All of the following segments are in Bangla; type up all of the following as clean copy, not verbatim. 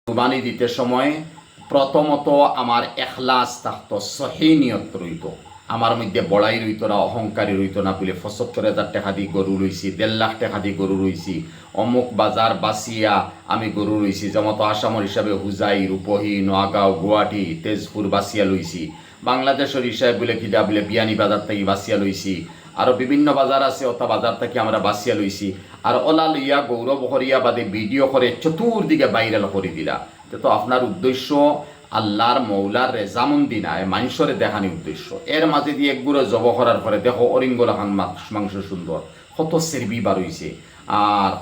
কুরবানি দিতে সময় প্রথমত আমার এখলাস থাকতো, সহি নিয়ত রইত, আমার মধ্যে বড়াই রইত না, অহংকারী রইত না। বলে ৭৫,০০০ টাকা দিয়ে গরু রইছি, ১.৫ লাখ টাকা দিয়ে গরু রইছি, অমুক বাজার বাসিয়া আমি গরু রইছি, যেমন আসামর হিসাবে হুজাই, রূপহী, নোয়াগাঁও, গুয়াহাটি, তেজপুর বাসিয়া লইছি। বাংলাদেশের হিসাবে বলে কিনা বলে বিয়ানি বাজার থেকে বাসিয়া লইছি, আরও বিভিন্ন বাজার আছে, অত বাজার থেকে আমরা বাসিয়া লইছি। আর ওলা লইয়া গৌরব করিয়া বাদে ভিডিও করে চতুর্দিকে ভাইরাল করে দিলা। তো আপনার উদ্দেশ্য আল্লাহর মৌলার রেজামন্দি না, মানুষরে দেখানি উদ্দেশ্য। এর মাঝে দিয়ে একগুলো জব করার পরে দেখো অরিঙ্গল খান মাংস সুন্দর, কত সেরবি বার হইছে, আর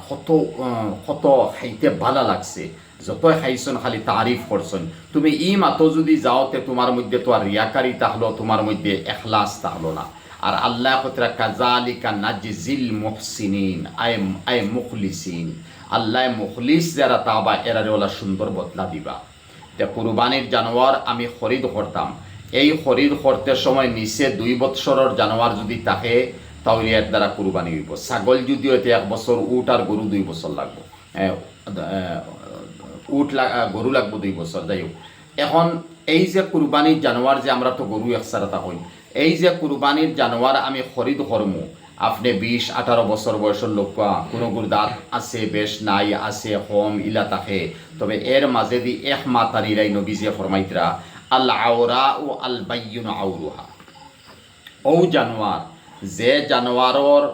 কত খাইতে ভালো লাগছে। যতই খাইছন খালি তারিফ করছেন। তুমি ই মাতো যদি যাওতে তোমার মধ্যে তো আর রিয়াকারি তাহলো, তোমার মধ্যে এখলাস তাহলো না। আর আল্লাহ কতরা কাজালিকা নাজিল মুহসিনিন আই মুখলিসিন, আল্লাহ মুখলিস যারা তাবা এরারে ওলা সুন্দর বদলা দিবা। তে কুরবানির জানোয়ার আমি খরিদ করতাম। এই খরিদ করতে সময় নিচে 2 বৎসরের জানোয়ার যদি থাকে তাহলে এর দ্বারা কুরবানি হইব। ছাগল যদিও এতে 1 বছর, উট আর গরু 2 বছর লাগবে। গরু লাগবে 2 বছর। যাই হোক, এখন এই যে কুরবানির জানোয়ার যে আমরা তো গরু একসারাতা হই, এই যে কুরবানির জানোয়ার আমি খরিদ করমু, আপনি 20-18 বছর বয়সের লোক, কোনো দাঁত আছে বেশ নাই, আছে কম ইলা থাকে। তবে এর মাঝে দি এক মাতারিরাই নবীজে ফরমাইতরা আল আওরা ও আল বাইয়ুন আউরুহা। ও জানোয়ার যে জানোয়ারর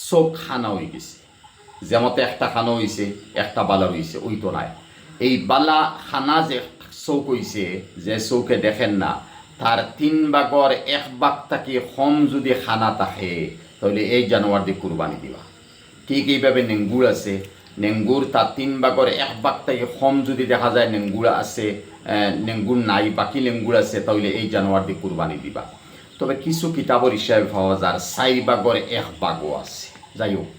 চোখ খানা হয়ে গেছে, যেমতে একটা খানা হয়েছে একটা বালা রয়েছে, ওই তো নাই। এই বালা খানা যে চৌক হয়েছে, যে চৌকে দেখেন না, তার 3 ভাগের 1 ভাগ থাকি কম যদি খানা থাকে তাহলে এই জানোয়ার দিয়ে কুরবানি দিবা। ঠিক এইভাবে নেঙ্গুর আছে, নেঙ্গুর তার 3 ভাগের 1 ভাগ থেকে কম যদি দেখা যায় নেঙ্গুর আছে, নেঙ্গুর নাই, বাকি নেঙ্গুর আছে, তাহলে এই জানোয়ার দিয়ে কুরবানি দিবা। তবে কিছু কিতাবর হিসাবে পাওয়া যায় 4 ভাগের 1 ভাগও আছে। যাই হোক,